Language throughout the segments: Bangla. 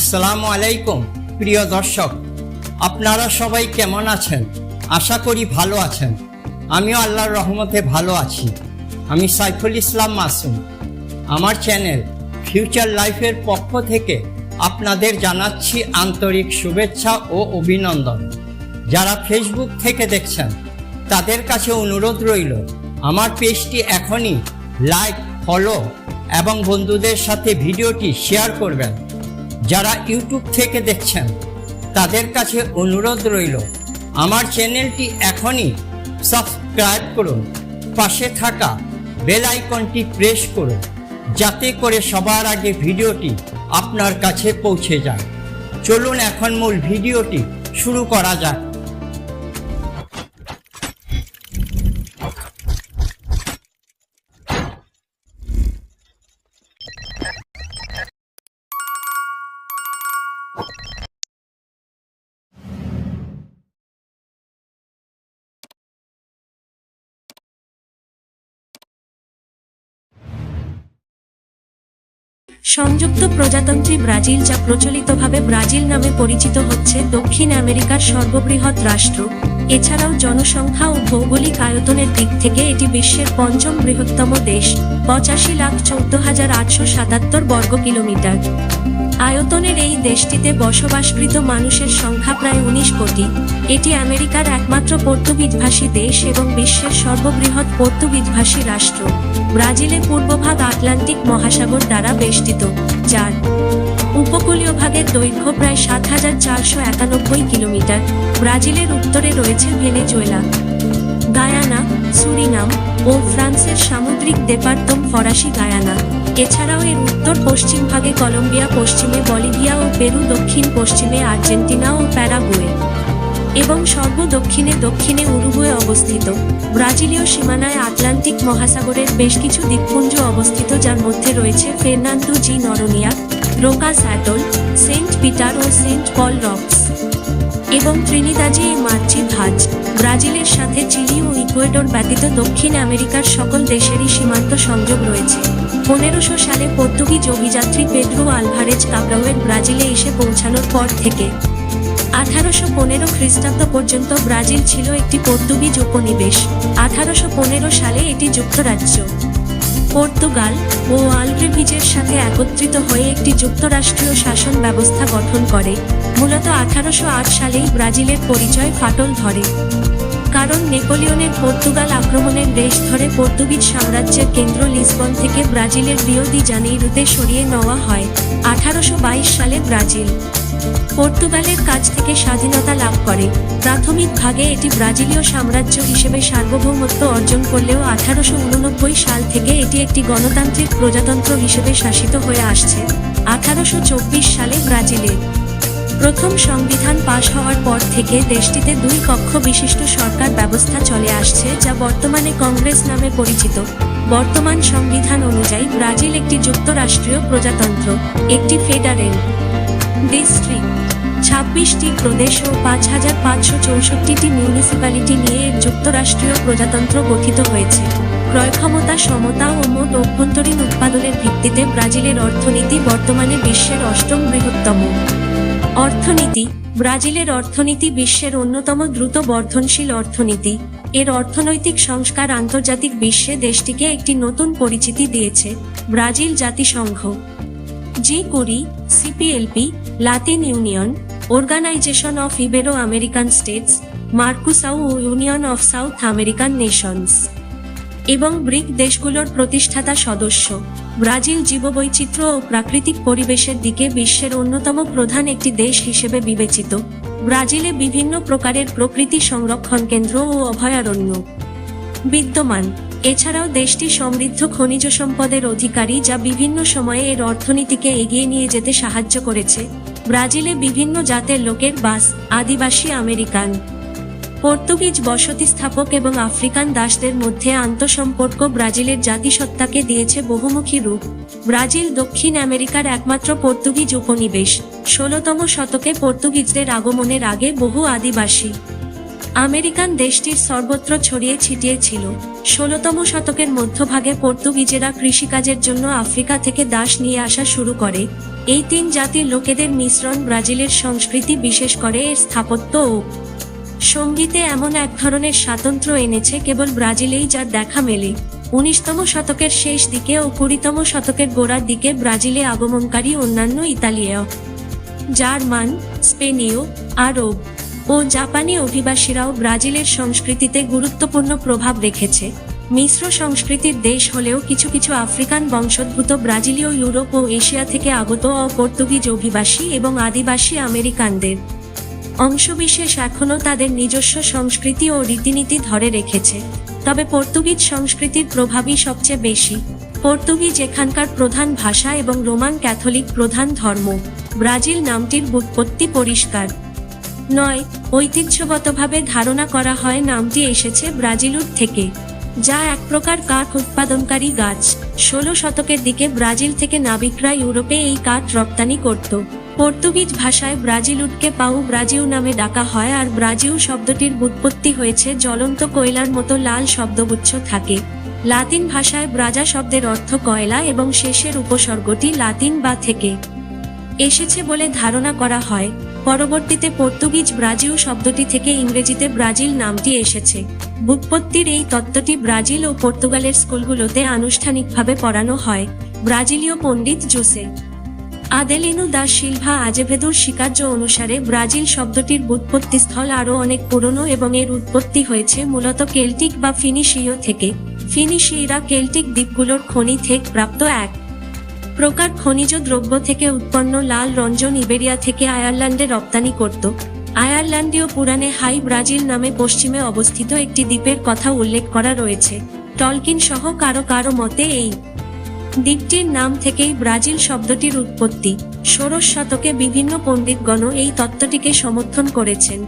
আসসালামু আলাইকুম প্রিয় দর্শক, আপনারা সবাই কেমন আছেন? আশা করি ভালো আছেন। আমিও আল্লাহর রহমতে ভালো আছি। আমি সাইফুল ইসলাম মাসুম। আমার চ্যানেল ফিউচার লাইফের পক্ষ থেকে আপনাদের জানাচ্ছি আন্তরিক শুভেচ্ছা ও অভিনন্দন। যারা ফেসবুক থেকে দেখছেন তাদের কাছে অনুরোধ রইল, আমার পেজটি এখনই লাইক, ফলো এবং বন্ধুদের সাথে ভিডিওটি শেয়ার করবেন। যারা ইউটিউব থেকে দেখছেন তাদের কাছে অনুরোধ রইল, আমার চ্যানেলটি এখনই সাবস্ক্রাইব করুন, পাশে থাকা বেল আইকনটি প্রেস করুন, যাতে করে সবার আগে ভিডিওটি আপনার কাছে পৌঁছে যায়। চলুন এখন মূল ভিডিওটি শুরু করা যাক। সংযুক্ত প্রজাতন্ত্রী ব্রাজিল, যা প্রচলিতভাবে ব্রাজিল নামে পরিচিত, হচ্ছে দক্ষিণ আমেরিকার সর্ববৃহৎ রাষ্ট্র। এছাড়াও জনসংখ্যা ও ভৌগোলিক আয়তনের দিক থেকে এটি বিশ্বের পঞ্চম বৃহত্তম দেশ, 85,14,877 বর্গ কিলোমিটার আয়তনের এই দেশটিতে বসবাসকৃত মানুষের সংখ্যা প্রায় 19 কোটি। এটি আমেরিকার একমাত্র পর্তুগিজভাষী দেশ এবং বিশ্বের সর্ববৃহৎ পর্তুগিজভাষী রাষ্ট্র। ব্রাজিলের পূর্বভাগ আটলান্টিক মহাসাগর দ্বারা বেষ্টিত, যার উপকূলীয় ভাগের দৈর্ঘ্য প্রায় 7,491 কিলোমিটার। ব্রাজিলের উত্তরে রয়েছে ভেনেজুয়েলা, গায়ানা, সুরিনাম ও ফ্রান্সের সামুদ্রিক দেপার্তম ফরাসি গায়ানা। এছাড়াও এর উত্তর পশ্চিম ভাগে কলম্বিয়া, পশ্চিমে বলিভিয়া ও পেরু, দক্ষিণ পশ্চিমে আর্জেন্টিনা ও প্যারাগুয়ে এবং দক্ষিণে উরুগুয়ে অবস্থিত। ব্রাজিলীয় সীমানায় আটলান্টিক মহাসাগরের বেশ কিছু দ্বীপপুঞ্জ অবস্থিত, যার মধ্যে রয়েছে ফের্নান্দো জি নরোনিয়া, রোকাস অ্যাটল, সেন্ট পিটার ও সেন্ট পল রকস এবং ত্রিনিদাজি এ মার্চি ভাজ। ব্রাজিলের সাথে চিলি ও ইকুয়েডর ব্যতীত দক্ষিণ আমেরিকার সকল দেশেরই সীমান্ত সংযোগ রয়েছে। 1500 সালে পর্তুগিজ অভিযাত্রী পেদ্রো আলভারেজ কাব্রাওয়ের ব্রাজিলে এসে পৌঁছানোর পর থেকে 1815 খ্রিস্টাব্দ পর্যন্ত ব্রাজিল ছিল একটি পর্তুগিজ উপনিবেশ। 1815 সালে এটি যুক্তরাজ্য, পর্তুগাল ও আলগ্রেভিজের সাথে একত্রিত হয়ে একটি যুক্তরাষ্ট্রীয় শাসন ব্যবস্থা গঠন করে। মূলত 1808 সালেই ব্রাজিলের পরিচয় ফাটল ধরে, কারণ নেপোলিয়নের পর্তুগাল আক্রমণের দেশ ধরে পর্তুগিজ সাম্রাজ্যের কেন্দ্র লিসবন থেকে ব্রাজিলের রিও দি জানেইরোতে সরিয়ে নেওয়া হয়। 1822 সালে ব্রাজিল পর্তুগালের কাছ থেকে স্বাধীনতা লাভ করে। প্রাথমিক ভাগে এটি ব্রাজিলীয় সাম্রাজ্য হিসেবে সার্বভৌমত্ব অর্জন করলেও 1889 সাল থেকে এটি একটি গণতান্ত্রিক প্রজাতন্ত্র হিসেবে শাসিত হয়ে আসছে। 1824 সালে ব্রাজিলের প্রথম সংবিধান পাশ হওয়ার পর থেকে দেশটিতে 2 কক্ষ বিশিষ্ট সরকার ব্যবস্থা চলে আসছে, যা বর্তমানে কংগ্রেস নামে পরিচিত। বর্তমান সংবিধান অনুযায়ী ব্রাজিল একটি যুক্তরাষ্ট্রীয় প্রজাতন্ত্র, একটি ফেডারেল ডিস্ট্রিক্ট, 26টি প্রদেশ ও 5,564টি মিউনিসিপ্যালিটি নিয়ে এর যুক্তরাষ্ট্রীয় প্রজাতন্ত্র গঠিত হয়েছে। ক্রয় ক্ষমতা, সমতা ও মোট অভ্যন্তরীণ উৎপাদনের ভিত্তিতে ব্রাজিলের অর্থনীতি বর্তমানে বিশ্বের 8ম বৃহত্তম অর্থনীতি। ব্রাজিলের অর্থনীতি বিশ্বের অন্যতম দ্রুত বর্ধনশীল অর্থনীতি। এর অর্থনৈতিক সংস্কার আন্তর্জাতিক বিশ্বে দেশটিকে একটি নতুন পরিচিতি দিয়েছে। ব্রাজিল জাতিসংঘ, G20, CPLP, Latin Union, Organization of Ibero American States, Mercosul ও Union of South American Nations এবং ব্রিক দেশগুলোর প্রতিষ্ঠাতা সদস্য। ব্রাজিল জীববৈচিত্র্য ও প্রাকৃতিক পরিবেশের দিকে বিশ্বের অন্যতম প্রধান একটি দেশ হিসেবে বিবেচিত। ব্রাজিলে বিভিন্ন প্রকারের প্রকৃতি সংরক্ষণ কেন্দ্র ও অভয়ারণ্য বিদ্যমান। এছাড়াও দেশটি সমৃদ্ধ খনিজ সম্পদের অধিকারী, যা বিভিন্ন সময়ে এর অর্থনীতিকে এগিয়ে নিয়ে যেতে সাহায্য করেছে। ব্রাজিলে বিভিন্ন জাতের লোকের বাস, আদিবাসী আমেরিকান, পর্তুগিজ বসতি স্থাপক এবং আফ্রিকান দাসদের মধ্যে আন্তঃসম্পর্ক ব্রাজিলের জাতিসত্তাকে দিয়েছে বহুমুখী রূপ। ব্রাজিল দক্ষিণ আমেরিকার একমাত্র পর্তুগিজ উপনিবেশ। 16তম শতকে পর্তুগিজদের আগমনের আগে বহু আদিবাসী আমেরিকান দেশটির সর্বত্র ছড়িয়ে ছিটিয়ে ছিল। 16তম শতকের মধ্যভাগে পর্তুগিজেরা কৃষিকাজের জন্য আফ্রিকা থেকে দাস নিয়ে আসা শুরু করে। এই তিন জাতির লোকেদের মিশ্রণ ব্রাজিলের সংস্কৃতি, বিশেষ করে এর স্থাপত্য ও সঙ্গীতে এমন এক ধরনের স্বাতন্ত্র্য এনেছে কেবল ব্রাজিলেই যার দেখা মেলে। 19তম শতকের শেষ দিকে ও 20তম শতকের গোড়ার দিকে ব্রাজিলে আগমনকারী অন্যান্য ইতালীয়, জার্মান, স্পেনীয়, আরব ও জাপানি অভিবাসীরাও ব্রাজিলের সংস্কৃতিতে গুরুত্বপূর্ণ প্রভাব রেখেছে। মিশ্র সংস্কৃতির দেশ হলেও কিছু কিছু আফ্রিকান বংশোদ্ভূত ব্রাজিলীয়, ইউরোপ ও এশিয়া থেকে আগত পর্তুগিজ অভিবাসী এবং আদিবাসী আমেরিকানদের অংশবিশেষ এখনও তাদের নিজস্ব সংস্কৃতি ও রীতিনীতি ধরে রেখেছে। তবে পর্তুগিজ সংস্কৃতির প্রভাবই সবচেয়ে বেশি। পর্তুগিজ এখানকার প্রধান ভাষা এবং রোমান ক্যাথলিক প্রধান ধর্ম। ব্রাজিল নামটির ব্যুৎপত্তি পরিষ্কার নয়। ঐতিহ্যগতভাবে ধারণা করা হয় নামটি এসেছে ব্রাজিলুর থেকে, যা এক প্রকার কাঠ উৎপাদনকারী গাছ। 16 শতকের দিকে ব্রাজিল থেকে নাবিকরা ইউরোপে এই কাঠ রপ্তানি করত। পর্তুগিজ ভাষায় ব্রাজিলুটকে পাউ ব্রাজিউ নামে ডাকা হয়, আর ব্রাজিউ শব্দটির ব্যুৎপত্তি হয়েছে জ্বলন্ত কোয়লার মতো লাল শব্দগুচ্ছ থাকে। লাতিন ভাষায় ব্রাজা শব্দের অর্থ কয়লা এবং শেষের উপসর্গটি লাতিন বা থেকে এসেছে বলে ধারণা করা হয়। পরবর্তীতে পর্তুগিজ ব্রাজিউ শব্দটি থেকে ইংরেজিতে ব্রাজিল নামটি এসেছে। ব্যুৎপত্তির এই তত্ত্বটি ব্রাজিল ও পর্তুগালের স্কুলগুলোতে আনুষ্ঠানিকভাবে পড়ানো হয়। ব্রাজিলীয় পণ্ডিত জোসে আদেলিনু দা সিলভা আজেভেদুর স্বীকার্য অনুসারে ব্রাজিল শব্দটির ব্যুৎপত্তিস্থল আরও অনেক পুরনো এবং এর উৎপত্তি হয়েছে মূলত কেল্টিক বা ফিনিশীয় থেকে। ফিনিশীয়রা কেল্টিক দ্বীপগুলোর খনি থেকে প্রাপ্ত এক প্রকার খনিজ দ্রব্য থেকে উৎপন্ন লাল রঞ্জন ইবেরিয়া থেকে আয়ারল্যান্ডে রপ্তানি করত। আয়ারল্যান্ডীয় পুরাণে হাই ব্রাজিল নামে পশ্চিমে অবস্থিত একটি দ্বীপের কথা উল্লেখ করা রয়েছে। টলকিন সহ কারো কারো মতে এই দ্বীপটির নাম থেকেই ব্রাজিল শব্দটির উৎপত্তি। 16 শতকে বিভিন্ন পণ্ডিতগণ এই তত্ত্বটিকে সমর্থন করেছেন।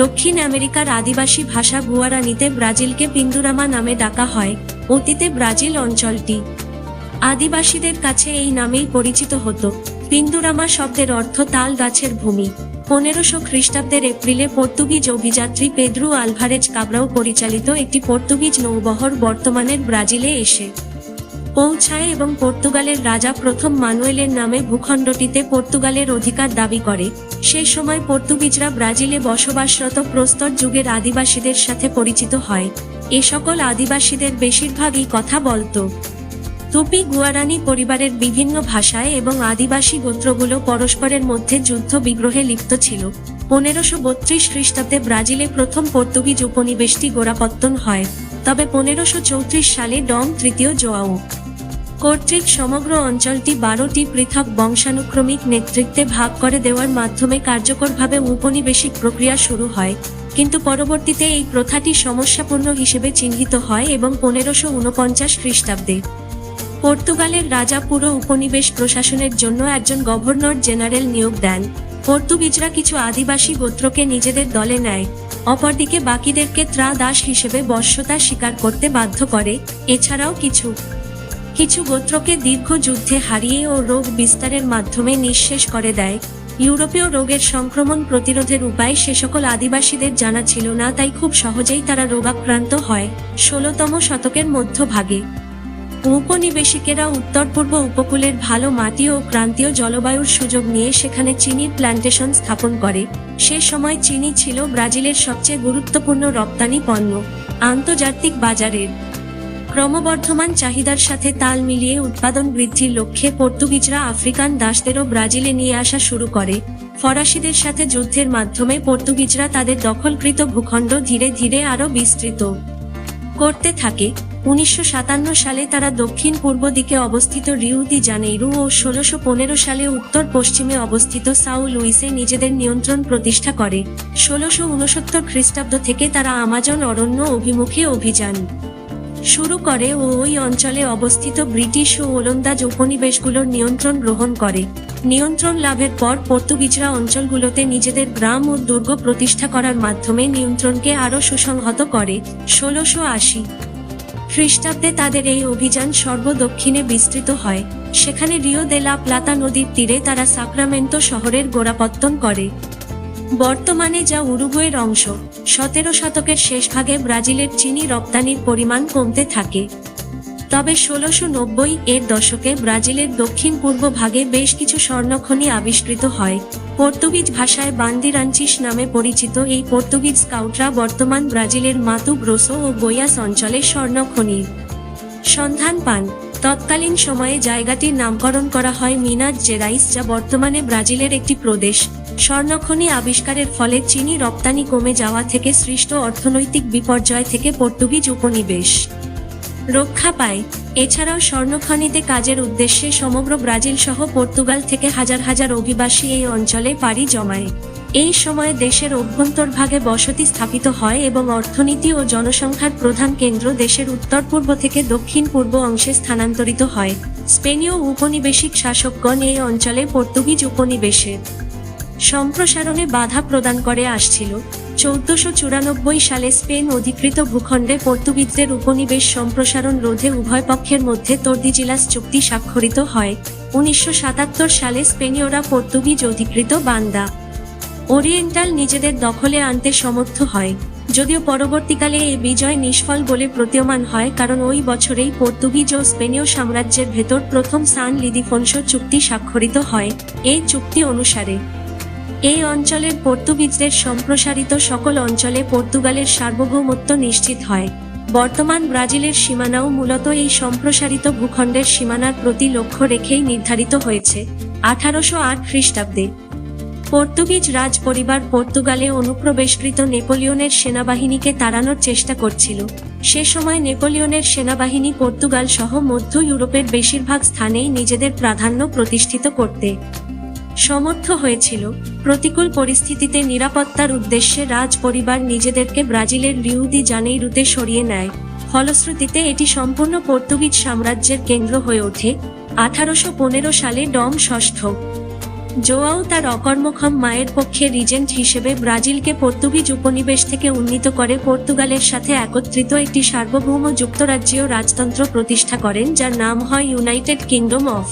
দক্ষিণ আমেরিকার আদিবাসী ভাষা গুয়ারানিতে ব্রাজিলকে পিন্দুরামা নামে ডাকা হয়। অতীতে ব্রাজিল অঞ্চলটি আদিবাসীদের কাছে এই নামেই পরিচিত হতো। পিন্দুরামা শব্দের অর্থ তাল গাছের ভূমি। 1500 খ্রিস্টাব্দের এপ্রিলে পর্তুগিজ অভিযাত্রী পেদ্রু আলভারেজ কাব্রাও পরিচালিত একটি পর্তুগিজ নৌবহর বর্তমানের ব্রাজিলে এসে পৌঁছায় এবং পর্তুগালের রাজা প্রথম মানুয়েলের নামে ভূখণ্ডটিতে পর্তুগালের অধিকার দাবি করে। সে সময় পর্তুগিজরা ব্রাজিলে বসবাসরত প্রস্তর যুগের আদিবাসীদের সাথে পরিচিত হয়। এ সকল আদিবাসীদের বেশিরভাগই কথা বলত তুপি গুয়ারানি পরিবারের বিভিন্ন ভাষায় এবং আদিবাসী গোত্রগুলো পরস্পরের মধ্যে যুদ্ধ বিগ্রহে লিপ্ত ছিল। 1532 খ্রিস্টাব্দে ব্রাজিলে প্রথম পর্তুগিজ উপনিবেশটি গোড়াপত্তন হয়। তবে 1534 সালে ডং তৃতীয় জোয়াও কর্তৃক সমগ্র অঞ্চলটি 12টি পৃথক বংশানুক্রমিক নেতৃত্বে ভাগ করে দেওয়ার মাধ্যমে কার্যকরভাবে উপনিবেশিক প্রক্রিয়া শুরু হয়। কিন্তু পরবর্তীতে এই প্রথাটি সমস্যাপূর্ণ হিসেবে চিহ্নিত হয় এবং 1549 খ্রিস্টাব্দে পর্তুগালের রাজা পুরো উপনিবেশ প্রশাসনের জন্য একজন গভর্নর জেনারেল নিয়োগ দেন। পর্তুগিজরা কিছু আদিবাসী গোত্রকে নিজেদের দলে নেয়, অপরদিকে বাকিদেরকে ত্রাদাস হিসেবে বশ্যতা স্বীকার করতে বাধ্য করে। এছাড়াও কিছু কিছু গোত্রকে দীর্ঘ যুদ্ধে হারিয়ে ও রোগ বিস্তারের মাধ্যমে নিঃশেষ করে দেয়। ইউরোপীয় রোগের সংক্রমণ প্রতিরোধের উপায় সে সকল আদিবাসীদের জানা ছিল না, তাই খুব সহজেই তারা রোগাক্রান্ত হয়। 16তম শতকের মধ্যভাগে উপনিবেশিকেরা উত্তর পূর্ব উপকূলের ভালো মাটি ও ক্রান্তীয় জলবায়ুর সুযোগ নিয়ে সেখানে চিনির প্ল্যান্টেশন স্থাপন করে। সে সময় চিনি ছিল ব্রাজিলের সবচেয়ে গুরুত্বপূর্ণ রপ্তানি পণ্য। আন্তর্জাতিক বাজারের ক্রমবর্ধমান চাহিদার সাথে তাল মিলিয়ে উৎপাদন বৃদ্ধির লক্ষ্যে পর্তুগিজরা আফ্রিকান দাসদেরও ব্রাজিলে নিয়ে আসা শুরু করে। ফরাসিদের সাথে যুদ্ধের মাধ্যমে পর্তুগিজরা তাদের দখলকৃত ভূখণ্ড ধীরে ধীরে আরও বিস্তৃত করতে থাকে। 1957 সালে তারা দক্ষিণ পূর্ব দিকে অবস্থিত রিও দি জানেইরো ও 1615 সালে উত্তর পশ্চিমে অবস্থিত সাও লুইসে নিজেদের নিয়ন্ত্রণ প্রতিষ্ঠা করে। 1669 খ্রিস্টাব্দ থেকে তারা আমাজন অরণ্য অভিমুখে অভিযান শুরু করে ও ওই অঞ্চলে অবস্থিত ব্রিটিশ ও ওলন্দাজ উপনিবেশগুলোর নিয়ন্ত্রণ গ্রহণ করে। নিয়ন্ত্রণ লাভের পর পর্তুগিজরা অঞ্চলগুলোতে নিজেদের গ্রাম ও দুর্গ প্রতিষ্ঠা করার মাধ্যমে নিয়ন্ত্রণকে আরও সুসংহত করে। 1680 খ্রিস্টাব্দে তাদের এই অভিযান সর্বদক্ষিণে বিস্তৃত হয়। সেখানে রিও দে লা প্লাতা নদীর তীরে তারা সাক্রামেন্তো শহরের গোড়াপত্তন করে, বর্তমানে যা উরুগুয়ের অংশ। 17 শতকের শেষভাগে ব্রাজিলের চিনি রপ্তানির পরিমাণ কমতে থাকে। তবে 1690 এর দশকে ব্রাজিলের দক্ষিণ পূর্ব ভাগে বেশ কিছু স্বর্ণখনি আবিষ্কৃত হয়। পর্তুগিজ ভাষায় বান্দিরাঞ্চিস নামে পরিচিত এই পর্তুগিজ স্কাউটরা বর্তমান ব্রাজিলের মাতু গ্রোসো ও গোয়াস অঞ্চলে স্বর্ণখনির সন্ধান পান। তৎকালীন সময়ে জায়গাটির নামকরণ করা হয় মিনাস জেরাইস, যা বর্তমানে ব্রাজিলের একটি প্রদেশ। স্বর্ণখনি আবিষ্কারের ফলে চিনি রপ্তানি কমে যাওয়া থেকে সৃষ্ট অর্থনৈতিক বিপর্যয় থেকে পর্তুগিজ উপনিবেশ রক্ষা পায়। এছাড়াও স্বর্ণখনিতে কাজের উদ্দেশ্যে সমগ্র ব্রাজিল সহ পর্তুগাল থেকে হাজার হাজার অভিবাসী এই অঞ্চলে পাড়ি জমায়। এই সময়ে দেশের অভ্যন্তরভাগে বসতি স্থাপিত হয় এবং অর্থনীতি ও জনসংখ্যার প্রধান কেন্দ্র দেশের উত্তর পূর্ব থেকে দক্ষিণ পূর্ব অংশে স্থানান্তরিত হয়। স্পেনীয় উপনিবেশিক শাসকগণ এই অঞ্চলে পর্তুগিজ উপনিবেশের সম্প্রসারণে বাধা প্রদান করে আসছিল। 1494 সালে স্পেন অধিকৃত ভূখণ্ডে পর্তুগিজদের উপনিবেশ সম্প্রসারণ রোধে উভয় পক্ষের মধ্যে তর্দিজিলাস চুক্তি স্বাক্ষরিত হয়। 1977 সালে স্পেনীয়রা পর্তুগিজ অধিকৃত বান্দা ওরিয়েন্টাল নিজেদের দখলে আনতে সমর্থ হয়, যদিও পরবর্তীকালে এই বিজয় নিষ্ফল বলে প্রতীয়মান হয়, কারণ ওই বছরেই পর্তুগিজ ও স্পেনীয় সাম্রাজ্যের ভেতর প্রথম সান লিদিফোনসো চুক্তি স্বাক্ষরিত হয়। এই চুক্তি অনুসারে এই অঞ্চলের পর্তুগিজদের সম্প্রসারিত সকল অঞ্চলে পর্তুগালের সার্বভৌমত্ব নিশ্চিত হয়। বর্তমান ব্রাজিলের সীমানাও মূলত এই সম্প্রসারিত ভূখণ্ডের সীমানার প্রতি লক্ষ্য রেখেই নির্ধারিত হয়েছে। 1808 খ্রিস্টাব্দে পর্তুগিজ রাজ পরিবার পর্তুগালে অনুপ্রবেশকৃত নেপোলিয়নের সেনাবাহিনীকে তাড়ানোর চেষ্টা করছিল। সে সময় নেপোলিয়নের সেনাবাহিনী পর্তুগাল সহ মধ্য ইউরোপের বেশিরভাগ স্থানেই নিজেদের প্রাধান্য প্রতিষ্ঠিত করতে সমর্থ হয়েছিল। প্রতিকূল পরিস্থিতিতে নিরাপত্তার উদ্দেশ্যে রাজ পরিবার নিজেদেরকে ব্রাজিলের রিউ দি জানেইরোতে সরিয়ে নেয়। ফলশ্রুতিতে এটি সম্পূর্ণ পর্তুগিজ সাম্রাজ্যের কেন্দ্র হয়ে ওঠে। 1815 সালে ডম ষষ্ঠ জোয়াও তার অকর্মক্ষম মায়ের পক্ষে রিজেন্ট হিসেবে ব্রাজিলকে পর্তুগিজ উপনিবেশ থেকে উন্নীত করে পর্তুগালের সাথে একত্রিত একটি সার্বভৌম যুক্তরাজ্যীয় রাজতন্ত্র প্রতিষ্ঠা করেন, যার নাম হয় United Kingdom of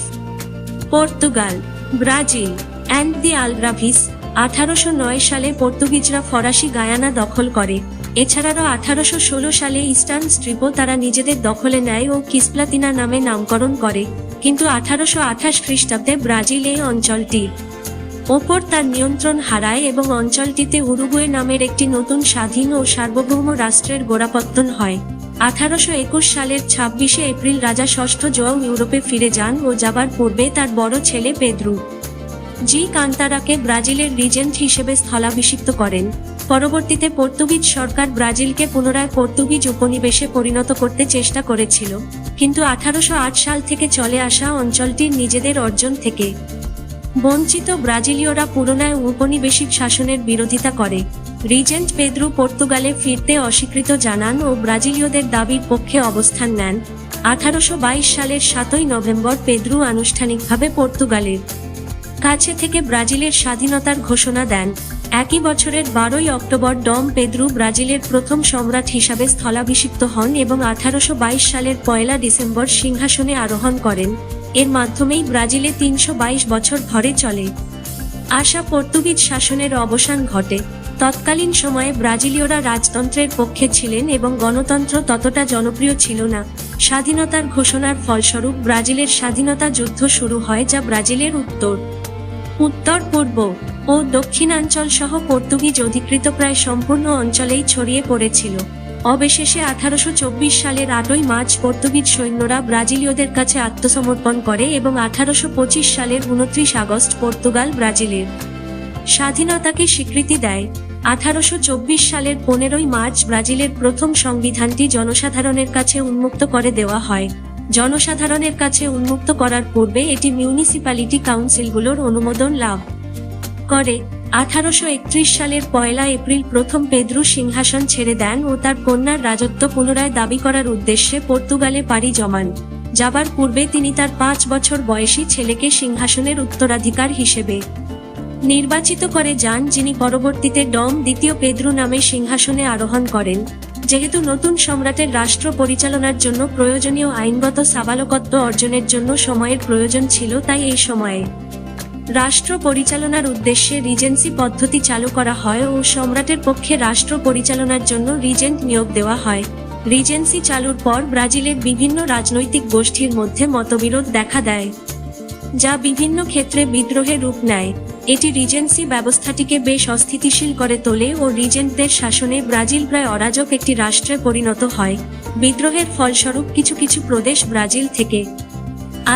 Portugal, Brazil and the Algarves. 1809 সালে পর্তুগিজরা ফরাসি গায়ানা দখল করে। এছাড়াও 1816 সালে ইস্টার্ন স্ট্রিপও তারা নিজেদের দখলে নেয় ও কিসপ্লাতিনা নামে নামকরণ করে। কিন্তু 1828 খ্রিস্টাব্দে ব্রাজিল এই অঞ্চলটির ওপর তার নিয়ন্ত্রণ হারায় এবং অঞ্চলটিতে উরুগুয়ে নামের একটি নতুন স্বাধীন ও সার্বভৌম রাষ্ট্রের গোড়াপত্তন হয়। 1821 সালের 26শে এপ্রিল রাজা ষষ্ঠ জোয়াও ইউরোপে ফিরে যান ও যাবার পূর্বে তার বড় ছেলে পেদ্রু জি কান্তারাকে ব্রাজিলের রিজেন্ট হিসেবে স্থলাভিষিক্ত করেন। পরবর্তীতে পর্তুগিজ সরকার ব্রাজিলকে পুনরায় পর্তুগিজ উপনিবেশে পরিণত করতে চেষ্টা করেছিল, কিন্তু 1808 সাল থেকে চলে আসা অঞ্চলটির নিজেদের অর্জন থেকে বঞ্চিত ব্রাজিলীয়রা পুনরায় উপনিবেশিক শাসনের বিরোধিতা করে। রিজেন্ট পেদ্রু পর্তুগালে ফিরতে অস্বীকৃত জানান ও ব্রাজিলীয়দের দাবির পক্ষে অবস্থান নেন। 1822 সালের 7ই নভেম্বর পেদ্রু আনুষ্ঠানিকভাবে পর্তুগালের কাছে থেকে ব্রাজিলের স্বাধীনতার ঘোষণা দেন। একই বছরের 12ই অক্টোবর ডম পেদ্রু ব্রাজিলের প্রথম সম্রাট হিসাবে স্থলাভিষিক্ত হন এবং 1822 সালের 1 ডিসেম্বর সিংহাসনে আরোহণ করেন। এর মাধ্যমেই ব্রাজিলে 322 বছর ধরে চলে আসা পর্তুগিজ শাসনের অবসান ঘটে। তৎকালীন সময়ে ব্রাজিলীয়রা রাজতন্ত্রের পক্ষে ছিলেন এবং গণতন্ত্র ততটা জনপ্রিয় ছিল না। স্বাধীনতার ঘোষণার ফলস্বরূপ ব্রাজিলের স্বাধীনতা যুদ্ধ শুরু হয়, যা ব্রাজিলের উত্তর পূর্ব ও দক্ষিণাঞ্চল সহ পর্তুগিজ অধিকৃত প্রায় সম্পূর্ণ অঞ্চলেই ছড়িয়ে পড়েছিল। অবশেষে 1824 সালের 8ই মার্চ পর্তুগিজ সৈন্যরা ব্রাজিলীয়দের কাছে আত্মসমর্পণ করে এবং 1825 সালের 29 আগস্ট পর্তুগাল ব্রাজিলের স্বাধীনতাকে স্বীকৃতি দেয়। 1824 সালের 15ই মার্চ ব্রাজিলের প্রথম সংবিধানটি জনসাধারণের কাছে উন্মুক্ত করে দেওয়া হয়। জনসাধারণের কাছে উন্মুক্ত করার পূর্বে এটি মিউনিসিপ্যালিটি কাউন্সিলগুলোর অনুমোদন লাভ করে। 1831 সালের 1 এপ্রিল প্রথম পেদ্রু সিংহাসন ছেড়ে দেন ও তার কন্যার রাজত্ব পুনরায় দাবি করার উদ্দেশ্যে পর্তুগালে পাড়ি জমান। যাবার পূর্বে তিনি তার 5 বছর বয়সী ছেলেকে সিংহাসনের উত্তরাধিকার হিসেবে নির্বাচিত করে যান, যিনি পরবর্তীতে ডম দ্বিতীয় পেদ্রু নামে সিংহাসনে আরোহণ করেন। যেহেতু নতুন সম্রাটের রাষ্ট্র পরিচালনার জন্য প্রয়োজনীয় আইনগত সাবালকত্ব অর্জনের জন্য সময়ের প্রয়োজন ছিল, তাই এই সময়ে রাষ্ট্র পরিচালনার উদ্দেশ্যে রিজেন্সি পদ্ধতি চালু করা হয় ও সম্রাটের পক্ষে রাষ্ট্র পরিচালনার জন্য রিজেন্ট নিয়োগ দেওয়া হয়। রিজেন্সি চালুর পর ব্রাজিলের বিভিন্ন রাজনৈতিক গোষ্ঠীর মধ্যে মতবিরোধ দেখা দেয়, যা বিভিন্ন ক্ষেত্রে বিদ্রোহের রূপ নেয়। এটি রিজেন্সি ব্যবস্থাটিকে বেশ অস্থিতিশীল করে তোলে ও রিজেন্টদের শাসনে ব্রাজিল প্রায় অরাজক একটি রাষ্ট্রে পরিণত হয়। বিদ্রোহের ফলস্বরূপ কিছু কিছু প্রদেশ ব্রাজিল থেকে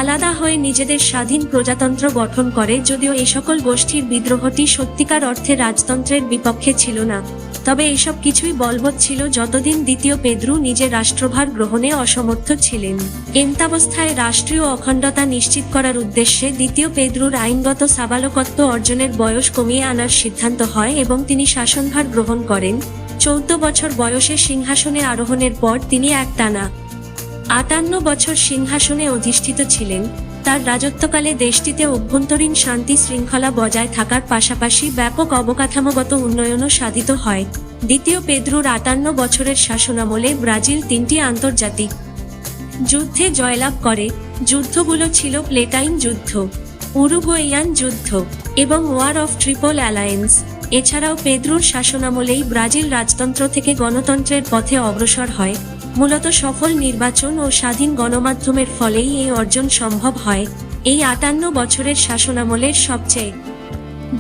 আলাদা হয়ে নিজেদের স্বাধীন প্রজাতন্ত্র গঠন করে, যদিও এই সকল গোষ্ঠীর বিদ্রোহটি সত্যিকার অর্থে রাজতন্ত্রের বিপক্ষে ছিল না। তবে এসব কিছুই বলবৎ ছিল যতদিন দ্বিতীয় পেদ্রু নিজের রাষ্ট্রভার গ্রহণে অসমর্থ ছিলেন। এমতাবস্থায় রাষ্ট্রীয় অখণ্ডতা নিশ্চিত করার উদ্দেশ্যে দ্বিতীয় পেদ্রুর আইনগত সাবালকত্ব অর্জনের বয়স কমিয়ে আনার সিদ্ধান্ত হয় এবং তিনি শাসনভার গ্রহণ করেন। 14 বছর বয়সে সিংহাসনে আরোহণের পর তিনি একটানা 58 বছর সিংহাসনে অধিষ্ঠিত ছিলেন। তার রাজত্বকালে দেশটিতে অভ্যন্তরীণ শান্তি শৃঙ্খলা বজায় থাকার পাশাপাশি ব্যাপক অবকাঠামোগত উন্নয়নও সাধিত হয়। দ্বিতীয় পেদ্রুর 58 বছরের শাসনামলে ব্রাজিল 3টি আন্তর্জাতিক যুদ্ধে জয়লাভ করে। যুদ্ধগুলো ছিল প্লেটাইন যুদ্ধ, উরুগুয়েয়ান যুদ্ধ এবং ওয়ার অফ ট্রিপল অ্যালায়েন্স। এছাড়াও পেদ্রুর শাসনামলেই ব্রাজিল রাজতন্ত্র থেকে গণতন্ত্রের পথে অগ্রসর হয়। মূলত সফল নির্বাচন ও স্বাধীন গণমাধ্যমের ফলেই এই অর্জন সম্ভব হয়। এই 58 বছরের শাসনামলের সবচেয়ে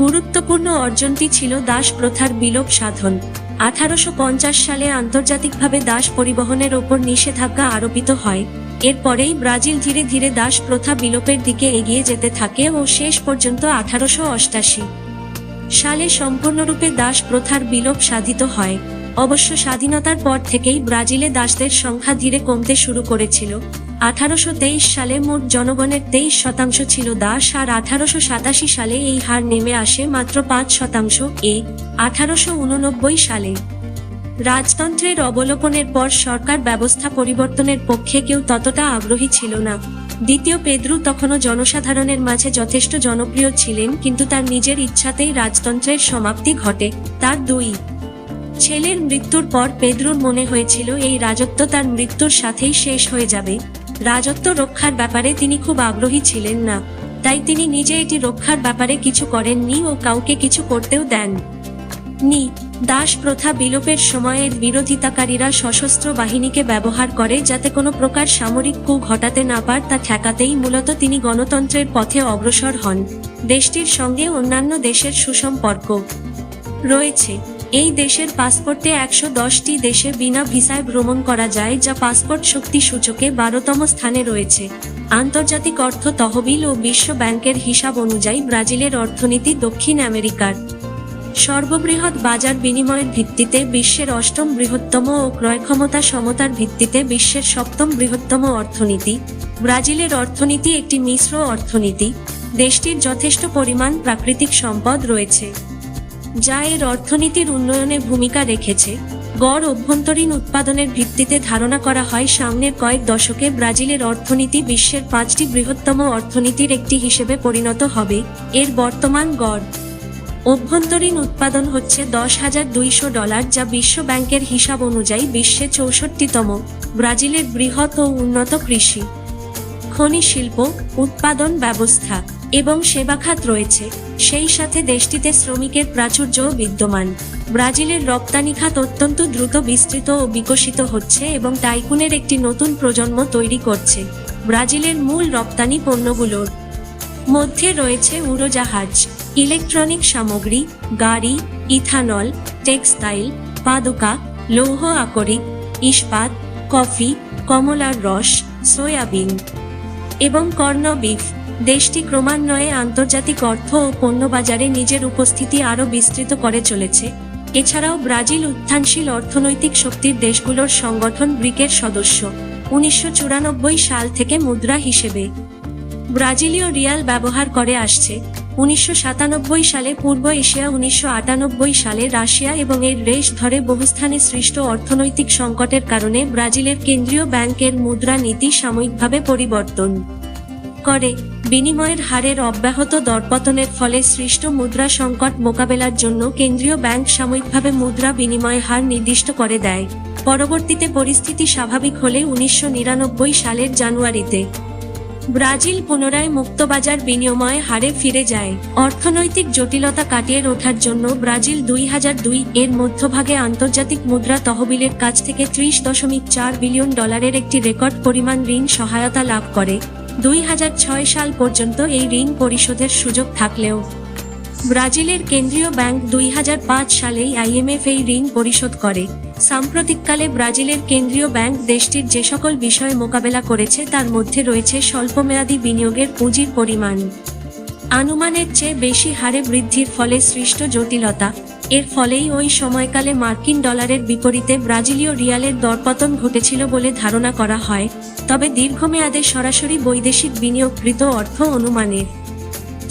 গুরুত্বপূর্ণ অর্জনটি ছিল দাস প্রথার বিলোপ সাধন। 1850 সালে আন্তর্জাতিকভাবে দাস পরিবহনের ওপর নিষেধাজ্ঞা আরোপিত হয়। এরপরেই ব্রাজিল ধীরে ধীরে দাস প্রথা বিলোপের দিকে এগিয়ে যেতে থাকে ও শেষ পর্যন্ত 1888 সালে সম্পূর্ণরূপে দাস প্রথার বিলোপ সাধিত হয়। অবশ্য স্বাধীনতার পর থেকেই ব্রাজিলে দাসদের সংখ্যা ধীরে কমতে শুরু করেছিল। 1823 সালে মোট জনগণের 23% ছিল দাস, আর 1887 সালে এই হার নেমে আসে মাত্র 5%। 1889 সালে রাজতন্ত্রের অবলোপনের পর সরকার ব্যবস্থা পরিবর্তনের পক্ষে কেউ ততটা আগ্রহী ছিল না। দ্বিতীয় পেদ্রু তখনও জনসাধারণের মাঝে যথেষ্ট জনপ্রিয় ছিলেন, কিন্তু তার নিজের ইচ্ছাতেই রাজতন্ত্রের সমাপ্তি ঘটে। তার 2 ছেলের মৃত্যুর পর পেদ্রুর মনে হয়েছিল এই রাজত্ব তার মৃত্যুর সাথেই শেষ হয়ে যাবে। রাজত্ব রক্ষার ব্যাপারে তিনি খুব আগ্রহী ছিলেন না, তাই তিনি নিজে এটি রক্ষার ব্যাপারে কিছু করেননি ও কাউকে কিছু করতেও দেননি। দাস প্রথা বিলোপের সময়ের বিরোধিতাকারীরা সশস্ত্র বাহিনীকে ব্যবহার করে যাতে কোনো প্রকার সামরিক কূ ঘটাতে না পারে, তা ঠেকাতেই মূলত তিনি গণতন্ত্রের পথে অগ্রসর হন। দেশটির সঙ্গে অন্যান্য দেশের সুসম্পর্ক রয়েছে। এই দেশের পাসপোর্টে 110টি দেশে বিনা ভিসায় ভ্রমণ করা যায়, যা পাসপোর্ট শক্তি সূচকে 12তম স্থানে রয়েছে। আন্তর্জাতিক অর্থ তহবিল ও বিশ্ব ব্যাংকের হিসাব অনুযায়ী ব্রাজিলের অর্থনীতি দক্ষিণ আমেরিকার সর্ববৃহৎ বাজার বিনিময়ের ভিত্তিতে বিশ্বের 8ম বৃহত্তম ও ক্রয়ক্ষমতা সমতার ভিত্তিতে বিশ্বের 7ম বৃহত্তম অর্থনীতি। ব্রাজিলের অর্থনীতি একটি মিশ্র অর্থনীতি। দেশটির যথেষ্ট পরিমাণ প্রাকৃতিক সম্পদ রয়েছে, যা এর অর্থনীতির উন্নয়নে ভূমিকা রেখেছে। গড় অভ্যন্তরীণ উৎপাদনের ভিত্তিতে ধারণা করা হয় সামনের কয়েক দশকে ব্রাজিলের অর্থনীতি বিশ্বের 5টি বৃহত্তম অর্থনীতির একটি হিসেবে পরিণত হবে। এর বর্তমান গড় অভ্যন্তরীণ উৎপাদন হচ্ছে $10,200, যা বিশ্ব ব্যাংকের হিসাব অনুযায়ী বিশ্বে 64তম। ব্রাজিলের বৃহৎ ও উন্নত কৃষি, খনি শিল্প, উৎপাদন ব্যবস্থা এবং সেবা খাত রয়েছে। সেই সাথে দেশটিতে শ্রমিকের প্রাচুর্যও বিদ্যমান। ব্রাজিলের রপ্তানি খাত অত্যন্ত দ্রুত বিস্তৃত ও বিকশিত হচ্ছে এবং টাইকুনের একটি নতুন প্রজন্ম তৈরি করছে। ব্রাজিলের মূল রপ্তানি পণ্যগুলোর মধ্যে রয়েছে উড়োজাহাজ, ইলেকট্রনিক সামগ্রী, গাড়ি, ইথানল, টেক্সটাইল, পাদুকা, লৌহ আকরিক, ইস্পাত, কফি, কমলার রস, সয়াবিন এবং কর্ন বিফ। দেশটি ক্রমান্বয়ে আন্তর্জাতিক অর্থ ও পণ্যবাজারে নিজের উপস্থিতি আরও বিস্তৃত করে চলেছে। এছাড়াও ব্রাজিল উত্থানশীল অর্থনৈতিক শক্তির দেশগুলোর সংগঠন ব্রিকের সদস্য। 1994 সাল থেকে মুদ্রা হিসেবে ব্রাজিলীয় রিয়াল ব্যবহার করে আসছে। 1997 সালে পূর্ব এশিয়া, 1998 সালে রাশিয়া এবং এর রেশ ধরে বহুস্থানে সৃষ্ট অর্থনৈতিক সংকটের কারণে ব্রাজিলের কেন্দ্রীয় ব্যাংকের মুদ্রা নীতি সাময়িকভাবে পরিবর্তন করে। বিনিময়ের হারের অব্যাহত দরপতনের ফলে সৃষ্ট মুদ্রা সংকট মোকাবেলার জন্য কেন্দ্রীয় ব্যাংক সাময়িকভাবে মুদ্রা বিনিময় হার নির্দিষ্ট করে দেয়। পরবর্তীতে পরিস্থিতি স্বাভাবিক হলে 1999 সালের জানুয়ারিতে ব্রাজিল পুনরায় মুক্তবাজার বিনিময় হারে ফিরে যায়। অর্থনৈতিক জটিলতা কাটিয়ে ওঠার জন্য ব্রাজিল 2002 এর মধ্যভাগে আন্তর্জাতিক মুদ্রা তহবিলের কাছ থেকে $30.4 বিলিয়ন একটি রেকর্ড পরিমাণ ঋণ সহায়তা লাভ করে। 2006 সাল পর্যন্ত এই ঋণ পরিশোধের সুযোগ থাকলেও ব্রাজিলের কেন্দ্রীয় ব্যাংক 2005 সালেই IMF এই ঋণ পরিশোধ করে। সাম্প্রতিককালে ব্রাজিলের কেন্দ্রীয় ব্যাংক দেশটির যে সকল বিষয় মোকাবেলা করেছে তার মধ্যে রয়েছে স্বল্পমেয়াদী বিনিয়োগের পুঁজির পরিমাণ আনুমানের চেয়ে বেশি হারে বৃদ্ধির ফলে সৃষ্ট জটিলতা। এর ফলেই ওই সময়কালে মার্কিন ডলারের বিপরীতে ব্রাজিলীয় রিয়ালের দরপতন ঘটেছিল বলে ধারণা করা হয়। তবে দীর্ঘমেয়াদে সরাসরি বৈদেশিক বিনিয়োগকৃত অর্থ অনুমানের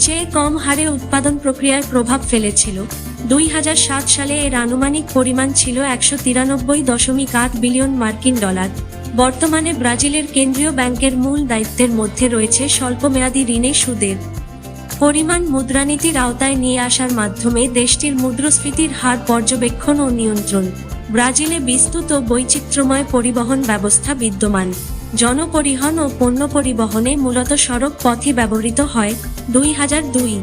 চেয়ে কম হারে উৎপাদন প্রক্রিয়ায় প্রভাব ফেলেছিল। 2007 সালে এর আনুমানিক পরিমাণ ছিল $193.8 বিলিয়ন মার্কিন ডলার। বর্তমানে ব্রাজিলের কেন্দ্রীয় ব্যাংকের মূল দায়িত্বের মধ্যে রয়েছে স্বল্পমেয়াদী ঋণে সুদের পরিমাণ মুদ্রানীতির আওতায় নিয়ে আসার মাধ্যমে দেশটির মুদ্রাস্ফীতির হার পর্যবেক্ষণ ও নিয়ন্ত্রণ। ব্রাজিলে বিস্তৃত বৈচিত্র্যময় পরিবহন ব্যবস্থা বিদ্যমান। জনপরিবহন ও পণ্য পরিবহনে মূলত সড়ক পথই ব্যবহৃত হয়। 2002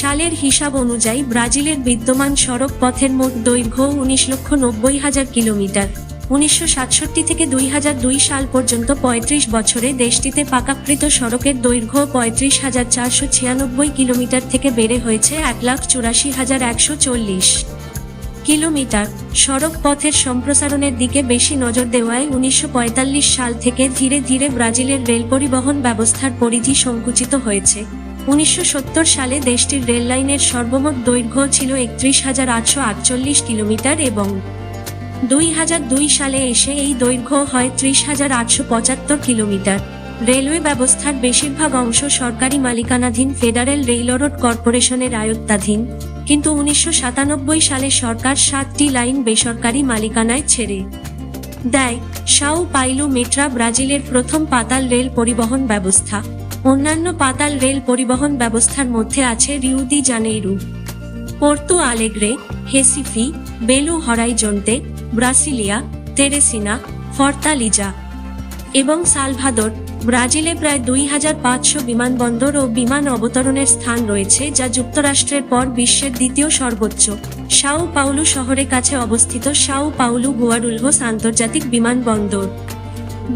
সালের হিসাব অনুযায়ী ব্রাজিলের বিদ্যমান সড়ক পথের মোট দৈর্ঘ্য 19,90,000 কিলোমিটার। 1967 থেকে 2002 সাল পর্যন্ত 35 বছরে দেশটিতে পাকাকৃত সড়কের দৈর্ঘ্য 35,496 কিলোমিটার থেকে বেড়ে হয়েছে 1,84,140 কিলোমিটার। সড়ক পথের সম্প্রসারণের দিকে বেশি নজর দেওয়ায় 1945 সাল থেকে ধীরে ধীরে ব্রাজিলের রেল পরিবহন ব্যবস্থার পরিধি সংকুচিত হয়েছে। 1970 সালে দেশটির রেললাইনের সর্বমোট দৈর্ঘ্য ছিল 31,848 কিলোমিটার এবং 2002 সালে এসে এই দৈর্ঘ্য হয় 30,875 কিলোমিটার। রেলওয়ে ব্যবস্থার বেশিরভাগ অংশ সরকারি মালিকানাধীন ফেডারেল রেলরোড কর্পোরেশনের আয়ত্তাধীন, কিন্তু 1997 সালে সরকার 7টি লাইন বেসরকারি মালিকানায় ছেড়ে দেয়। সাও পাইলো মেট্রা ব্রাজিলের প্রথম পাতাল রেল পরিবহন ব্যবস্থা। অন্যান্য পাতাল রেল পরিবহন ব্যবস্থার মধ্যে আছে রিউ দি জানেইরো, পোর্তো আলেগ্রে, হেসিফি, বেলো হরাইজোন্তে, ব্রাসিলিয়া, তেরেসিনা, ফর্তালিজা এবং সালভাদোর। ব্রাজিলে প্রায় 2,500 বিমানবন্দর ও বিমান অবতরণের স্থান রয়েছে, যা যুক্তরাষ্ট্রের পর বিশ্বের দ্বিতীয় সর্বোচ্চ। সাও পাউলো শহরের কাছে অবস্থিত সাও পাউলো গুয়ারুলহোস আন্তর্জাতিক বিমানবন্দর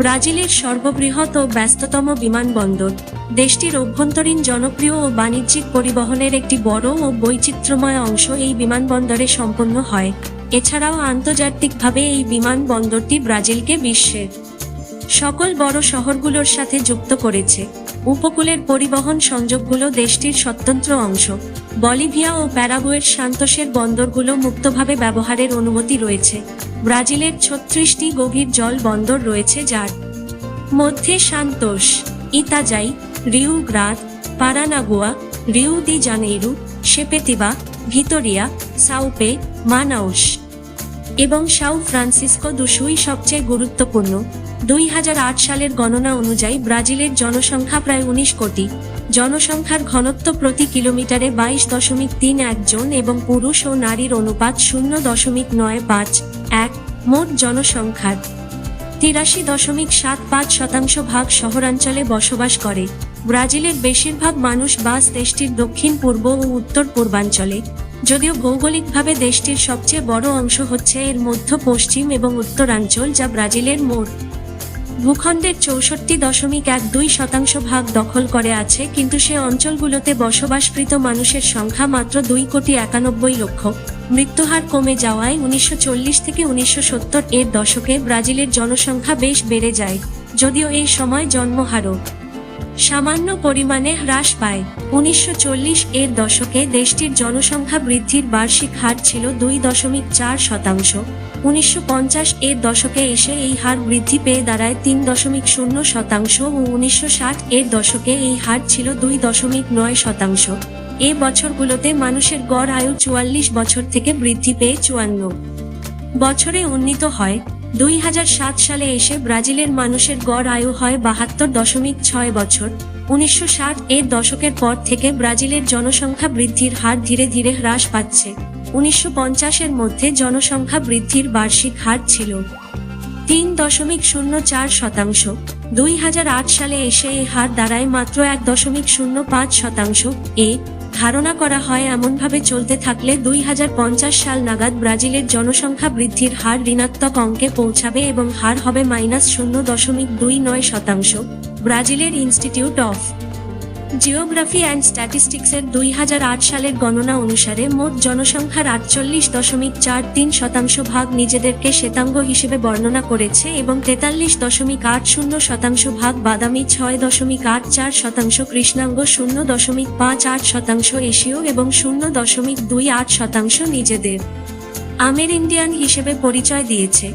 ব্রাজিলের সর্ববৃহৎ ও ব্যস্ততম বিমানবন্দর। দেশটির অভ্যন্তরীণ জনপ্রিয় ও বাণিজ্যিক পরিবহনের একটি বড় ও বৈচিত্র্যময় অংশ এই বিমানবন্দরে সম্পন্ন হয়। এছাড়াও আন্তর্জাতিকভাবে এই বিমানবন্দরটি ব্রাজিলকে বিশ্বের সকল বড় শহরগুলোর সাথে যুক্ত করেছে। উপকূলের পরিবহন সংযোগগুলো দেশটির স্বতন্ত্র অংশ। বলিভিয়া ও প্যারাগুয়ের সান্তোসের বন্দরগুলো মুক্তভাবে ব্যবহারের অনুমতি রয়েছে। ব্রাজিলের 36টি গভীর জল বন্দর রয়েছে, যার মধ্যে সান্তোস, ইতাজাই, রিউ গ্রাদ, পারানাগুয়া, রিউ দি জানেইরো, শেপেতিবা, ভিটোরিয়া, সাউপে, মানাউস এবং সাও ফ্রান্সিসকো দুশোই সবচেয়ে গুরুত্বপূর্ণ। 2008 সালের গণনা অনুযায়ী ব্রাজিলের জনসংখ্যা প্রায় 19 কোটি। জনসংখ্যার ঘনত্ব প্রতি কিলোমিটারে 22.31 জন এবং পুরুষ ও নারীর অনুপাত 0.951। মোট জনসংখ্যার 83.75% ভাগ শহরাঞ্চলে বসবাস করে। ব্রাজিলের বেশিরভাগ মানুষ বাস দেশটির দক্ষিণ পূর্ব ও উত্তর পূর্বাঞ্চলে। যদিও ভৌগোলিকভাবে দেশটির সবচেয়ে বড় অংশ হচ্ছে এর মধ্য পশ্চিম এবং উত্তরাঞ্চল, যা ব্রাজিলের মোট ভূখণ্ডের 64.12% ভাগ দখল করে আছে, কিন্তু সে অঞ্চলগুলোতে বসবাসকৃত মানুষের সংখ্যা মাত্র 2,91 লক্ষ। মৃত্যুহার কমে যাওয়ায় 1940 থেকে 1970 এর দশকে ব্রাজিলের জনসংখ্যা বেশ বেড়ে যায়, যদিও এই সময় জন্মহারও সামান্য পরিমাণে হ্রাস পায়। 1940 এর দশকে দেশটির জনসংখ্যা বৃদ্ধির বার্ষিক হার ছিল 2.4%। 1950 এর দশকে এসে এই হার বৃদ্ধি পেয়ে দাঁড়ায় 3.0% ও 1960 এর দশকে এই হার ছিল 2.9%। এ বছরগুলোতে মানুষের গড় আয়ু 44 বছর থেকে বৃদ্ধি পেয়ে 54 বছরে উন্নীত হয়। 2007 সালে এসে ব্রাজিলের মানুষের গড় আয়ু হয় 72.6 বছর। 1960 এর দশকের পর থেকে ব্রাজিলের জনসংখ্যা বৃদ্ধির হার ধীরে ধীরে হ্রাস পাচ্ছে। 1950 এর মধ্যে জনসংখ্যা বৃদ্ধির বার্ষিক হার ছিল 3.04%। 2008 সালে এসে এই হার দাঁড়ায় মাত্র 1.05%। ধারণা করা হয় এমনভাবে চলতে থাকলে 2050 সাল নাগাদ ব্রাজিলের জনসংখ্যা বৃদ্ধির হার ঋণাত্মক অঙ্কে পৌঁছাবে এবং হার হবে -0.29%। ব্রাজিলের ইনস্টিটিউট অফ জিওগ্রাফি অ্যান্ড স্ট্যাটিস্টিক্সের 2008 সালের গণনা অনুসারে মোট জনসংখ্যার 48.43% ভাগ নিজেদেরকে শ্বেতাঙ্গ হিসেবে বর্ণনা করেছে এবং 43.80% ভাগ বাদামি, 6.84% কৃষ্ণাঙ্গ, 0.58% এশীয় এবং 0.28% নিজেদের আমেরিন্ডিয়ান হিসেবে পরিচয় দিয়েছে।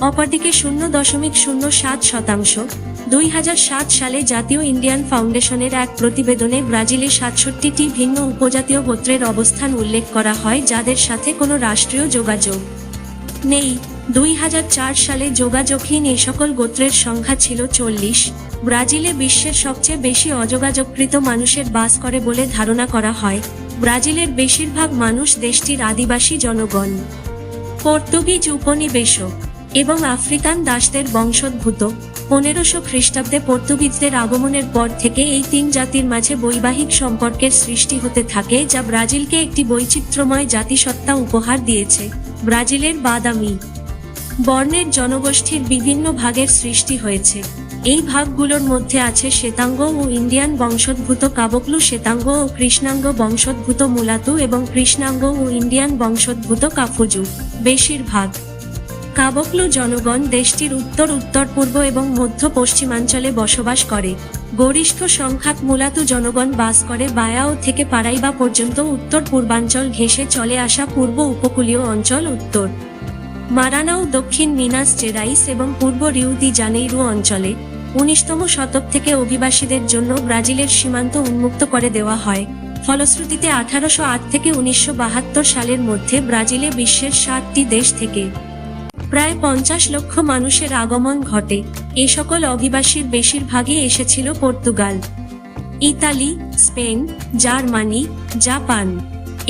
অপরদিকে 0.07%। 2007 সালে জাতীয় ইন্ডিয়ান ফাউন্ডেশনের এক প্রতিবেদনে ব্রাজিলে 67টি ভিন্ন উপজাতীয় গোত্রের অবস্থান উল্লেখ করা হয় যাদের সাথে কোনো রাষ্ট্রীয় যোগাযোগ নেই। 2004 সালে যোগাযোগহীন এই সকল গোত্রের সংখ্যা ছিল 40। ব্রাজিলে বিশ্বের সবচেয়ে বেশি অযোগাযোগকৃত মানুষের বাস করে বলে ধারণা করা হয়। ব্রাজিলের বেশিরভাগ মানুষ দেশটির আদিবাসী জনগণ, পর্তুগিজ উপনিবেশক এবং আফ্রিকান দাসদের বংশোদ্ভূত। 1500 খ্রিস্টাব্দে পর্তুগিজদের আগমনের পর থেকে এই তিন জাতির মাঝে বৈবাহিক সম্পর্কের সৃষ্টি হতে থাকে, যা ব্রাজিলকে একটি বৈচিত্র্যময় জাতিসত্তা উপহার দিয়েছে। ব্রাজিলের বাদামি বর্ণের জনগোষ্ঠীর বিভিন্ন ভাগের সৃষ্টি হয়েছে। এই ভাগগুলোর মধ্যে আছে শ্বেতাঙ্গ ও ইন্ডিয়ান বংশোদ্ভূত কাবকলু, শ্বেতাঙ্গ ও কৃষ্ণাঙ্গ বংশোদ্ভূত মুলাতু এবং কৃষ্ণাঙ্গ ও ইন্ডিয়ান বংশোদ্ভূত কাফুজু। বেশিরভাগ কাবকলু জনগণ দেশটির উত্তর, উত্তর-পূর্ব এবং মধ্য পশ্চিমাঞ্চলে বসবাস করে। গরিষ্ঠ সংখ্যক মুলাতু জনগণ বাস করে বায়াও থেকে পারাইবা পর্যন্ত উত্তর পূর্বাঞ্চল ঘেঁষে চলে আসা পূর্ব উপকূলীয় অঞ্চল, উত্তর মারানাউ, দক্ষিণ মিনাস জেরাইস এবং পূর্ব রিউ দি জানেইরো অঞ্চলে। 19তম শতক থেকে অভিবাসীদের জন্য ব্রাজিলের সীমান্ত উন্মুক্ত করে দেওয়া হয়। ফলশ্রুতিতে 1808 থেকে 1972 সালের মধ্যে ব্রাজিলে বিশ্বের 60টি দেশ থেকে প্রায় 50 লক্ষ মানুষের আগমন ঘটে। এ সকল অভিবাসীর বেশিরভাগই এসেছিল Portugal, Italy, Spain, Germany, Japan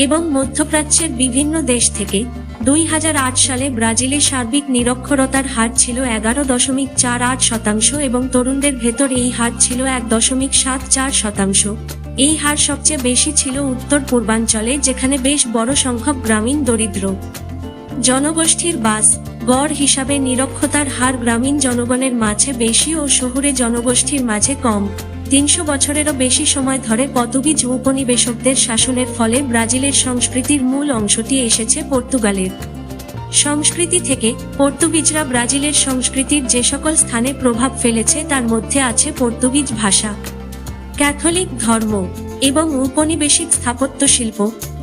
এবং মধ্যপ্রাচ্যের বিভিন্ন দেশ থেকে। 2008 সালে ব্রাজিলে সার্বিক নিরক্ষরতার হার ছিল 11.48% এবং তরুণদের ভেতর এই হার ছিল 1.74%। এই হার সবচেয়ে বেশি ছিল উত্তর পূর্বাঞ্চলে, যেখানে বেশ বড় সংখ্যক গ্রামীণ দরিদ্র জনগোষ্ঠীর বাস। গড় হিসাবে নিরক্ষরতার হার গ্রামীণ জনগণের মাঝে বেশি ও শহুরে জনগোষ্ঠীর মাঝে কম। 300 বছরেরও বেশি সময় ধরে পর্তুগিজ উপনিবেশকদের শাসনের ফলে ব্রাজিলের সংস্কৃতির মূল অংশটি এসেছে পর্তুগালের সংস্কৃতি থেকে। পর্তুগিজরা ব্রাজিলের সংস্কৃতির যে সকল স্থানে প্রভাব ফেলেছে তার মধ্যে আছে পর্তুগিজ ভাষা, ক্যাথলিক ধর্ম এবং উপনিবেশিক স্থাপত্য শিল্প।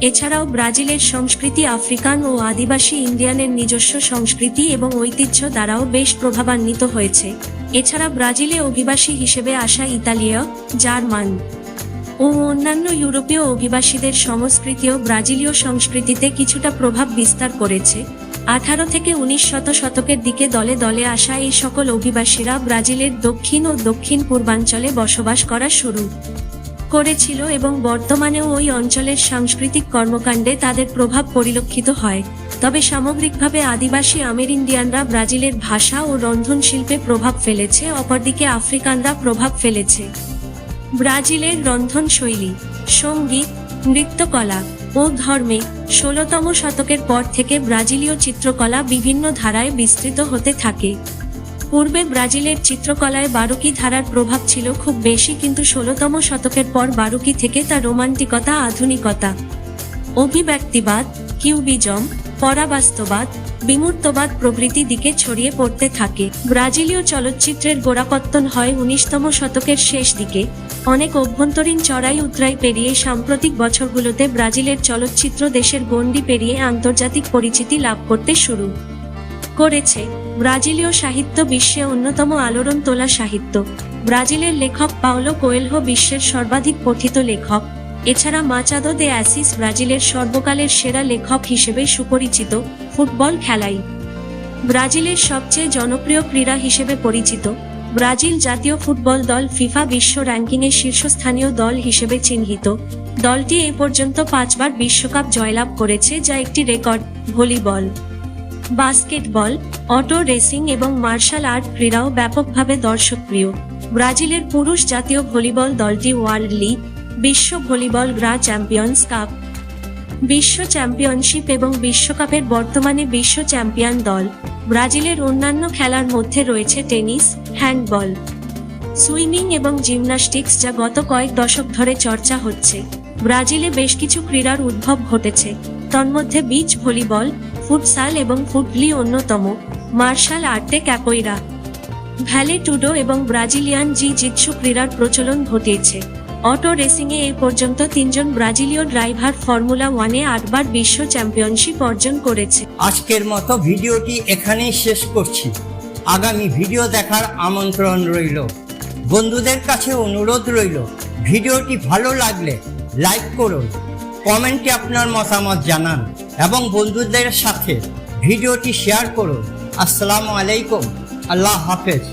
এছাড়াও ব্রাজিলের সংস্কৃতি আফ্রিকান ও আদিবাসী ইন্ডিয়ানের নিজস্ব সংস্কৃতি এবং ঐতিহ্য দ্বারাও বেশ প্রভাবান্বিত হয়েছে। এছাড়া ব্রাজিলে অভিবাসী হিসেবে আসা ইতালীয়, জার্মান ও অন্যান্য ইউরোপীয় অভিবাসীদের সংস্কৃতিও ব্রাজিলীয় সংস্কৃতিতে কিছুটা প্রভাব বিস্তার করেছে। 18 থেকে 19 শতকের দিকে দলে দলে আসা এই সকল অভিবাসীরা ব্রাজিলের দক্ষিণ ও দক্ষিণ পূর্বাঞ্চলে বসবাস করা শুরু করেছিল এবং বর্তমানেও ওই অঞ্চলের সাংস্কৃতিক কর্মকাণ্ডে তাদের প্রভাব পরিলক্ষিত হয়। তবে সামগ্রিকভাবে আদিবাসী আমেরিন্ডিয়ানরা ব্রাজিলের ভাষা ও রন্ধনশিল্পে প্রভাব ফেলেছে, অপরদিকে আফ্রিকানরা প্রভাব ফেলেছে ব্রাজিলের রন্ধনশৈলী, সঙ্গীত, নৃত্যকলা ও ধর্মে। 16তম শতকের পর থেকে ব্রাজিলীয় চিত্রকলা বিভিন্ন ধারায় বিস্তৃত হতে থাকে। পূর্বে ব্রাজিলের চিত্রকলায় বারোকি ধারার প্রভাব ছিল খুব বেশি, কিন্তু 16তম শতকের পর বারোকি থেকে তা রোমান্টিকতা, আধুনিকতা, অভিব্যক্তিবাদ, কিউবিজম, পরাবাস্তবাদ, বিমূর্তবাদ প্রভৃতি দিকে ছড়িয়ে পড়তে থাকে। ব্রাজিলীয় চলচ্চিত্রের গোড়াপত্তন হয় 19তম শতকের শেষ দিকে। অনেক অভ্যন্তরীণ চড়াই উতরাই পেরিয়ে সাম্প্রতিক বছরগুলোতে ব্রাজিলের চলচ্চিত্র দেশের গণ্ডি পেরিয়ে আন্তর্জাতিক পরিচিতি লাভ করতে শুরু করেছে। ব্রাজিলীয় সাহিত্য বিশ্বে অন্যতম আলোড়ন তোলা সাহিত্য। ব্রাজিলের লেখক পাওলো কোয়েলহো বিশ্বের সর্বাধিক পঠিত লেখক। এছাড়া মাচাদো দে অ্যাসিস ব্রাজিলের সর্বকালের সেরা লেখক হিসেবে সুপরিচিত। ফুটবল খেলাই ব্রাজিলের সবচেয়ে জনপ্রিয় ক্রীড়া হিসেবে পরিচিত। ব্রাজিল জাতীয় ফুটবল দল ফিফা বিশ্ব র্যাঙ্কিংয়ে শীর্ষস্থানীয় দল হিসেবে চিহ্নিত। দলটি এ পর্যন্ত 5 বার বিশ্বকাপ জয়লাভ করেছে, যা একটি record. Volleyball, basketball, auto racing এবং মার্শাল আর্ট ক্রীড়াও ব্যাপকভাবে দর্শকপ্রিয়। ব্রাজিলের পুরুষ জাতীয় ভলিবল দলটি ওয়ার্ল্ড লিগ, বিশ্ব ভলিবল গ্রা চ্যাম্পিয়ন্স কাপ, বিশ্ব চ্যাম্পিয়নশিপ এবং বিশ্বকাপের বর্তমানে বিশ্ব চ্যাম্পিয়ন দল। ব্রাজিলের অন্যান্য খেলার মধ্যে রয়েছে টেনিস, হ্যান্ডবল, সুইমিং এবং জিমন্যাস্টিক্স, যা গত কয়েক দশক ধরে চর্চা হচ্ছে। ব্রাজিলে বেশ কিছু ক্রীড়ার উদ্ভব ঘটেছে, তন্মধ্যে বিচ ভলিবল, ফুটসাল এবং ফুটলি অন্যতম। মার্শাল আর্টে ক্যাপোইরা, ভ্যালে টুডো এবং ব্রাজিলিয়ান জি-জিৎসু ক্রীড়ার প্রচলন ঘটিয়েছে। অটো রেসিংয়ে এ পর্যন্ত 3 জন ব্রাজিলীয় ড্রাইভার ফর্মুলা 1-এ 8 বার বিশ্ব চ্যাম্পিয়নশিপ অর্জন করেছে। আজকের মতো ভিডিওটি এখানেই শেষ করছি। আগামী ভিডিও দেখার আমন্ত্রণ রইল। বন্ধুদের কাছে অনুরোধ রইল, ভিডিওটি ভালো লাগলে লাইক করুন, কমেন্টে আপনার মতামত জানান এবং বন্ধুদের সাথে ভিডিওটি শেয়ার করুন। আসসালামু আলাইকুম, আল্লাহ হাফেজ।